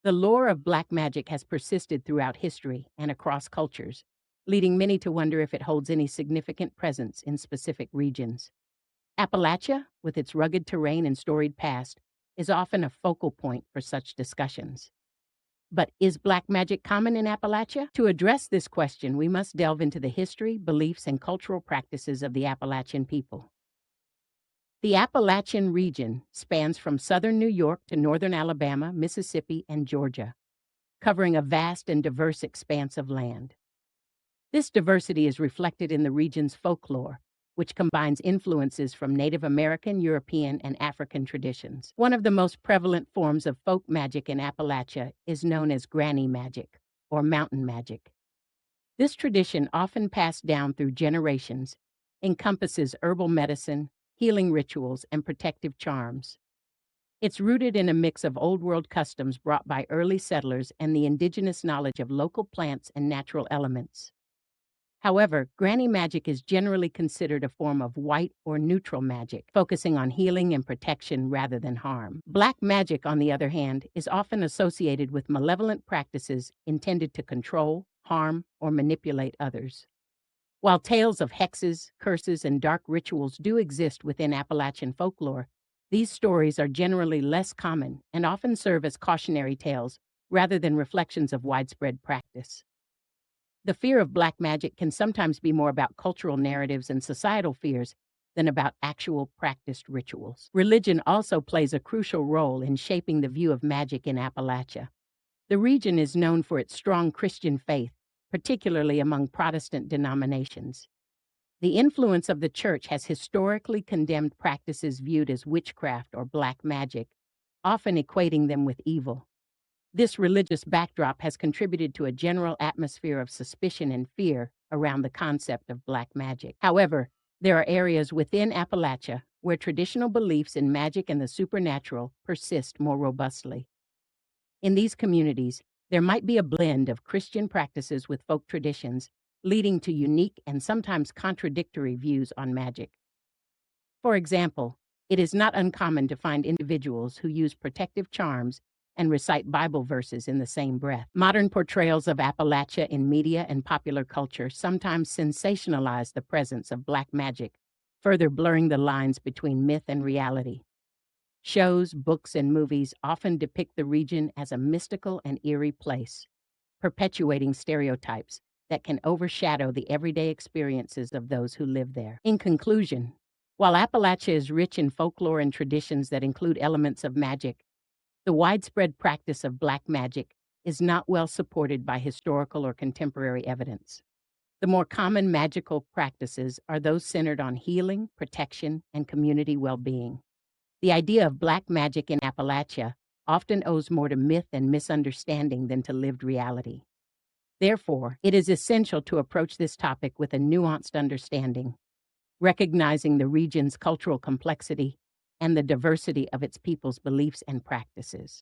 The lore of black magic has persisted throughout history and across cultures, leading many to wonder if it holds any significant presence in specific regions. Appalachia, with its rugged terrain and storied past, is often a focal point for such discussions. But is black magic common in Appalachia? To address this question, we must delve into the history, beliefs, and cultural practices of the Appalachian people. The Appalachian region spans from southern New York to northern Alabama, Mississippi, and Georgia, covering a vast and diverse expanse of land. This diversity is reflected in the region's folklore, which combines influences from Native American, European, and African traditions. One of the most prevalent forms of folk magic in Appalachia is known as granny magic, or mountain magic. This tradition, often passed down through generations, encompasses herbal medicine, healing rituals, and protective charms. It's rooted in a mix of Old World customs brought by early settlers and the indigenous knowledge of local plants and natural elements. However, granny magic is generally considered a form of white or neutral magic, focusing on healing and protection rather than harm. Black magic, on the other hand, is often associated with malevolent practices intended to control, harm, or manipulate others. While tales of hexes, curses, and dark rituals do exist within Appalachian folklore, these stories are generally less common and often serve as cautionary tales rather than reflections of widespread practice. The fear of black magic can sometimes be more about cultural narratives and societal fears than about actual practiced rituals. Religion also plays a crucial role in shaping the view of magic in Appalachia. The region is known for its strong Christian faith, particularly among Protestant denominations. The influence of the church has historically condemned practices viewed as witchcraft or black magic, often equating them with evil. This religious backdrop has contributed to a general atmosphere of suspicion and fear around the concept of black magic. However, there are areas within Appalachia where traditional beliefs in magic and the supernatural persist more robustly. In these communities, there might be a blend of Christian practices with folk traditions, leading to unique and sometimes contradictory views on magic. For example, it is not uncommon to find individuals who use protective charms and recite Bible verses in the same breath. Modern portrayals of Appalachia in media and popular culture sometimes sensationalize the presence of black magic, further blurring the lines between myth and reality. Shows, books, and movies often depict the region as a mystical and eerie place, perpetuating stereotypes that can overshadow the everyday experiences of those who live there. In conclusion, while Appalachia is rich in folklore and traditions that include elements of magic, the widespread practice of black magic is not well supported by historical or contemporary evidence. The more common magical practices are those centered on healing, protection, and community well-being. The idea of black magic in Appalachia often owes more to myth and misunderstanding than to lived reality. Therefore, it is essential to approach this topic with a nuanced understanding, recognizing the region's cultural complexity and the diversity of its people's beliefs and practices.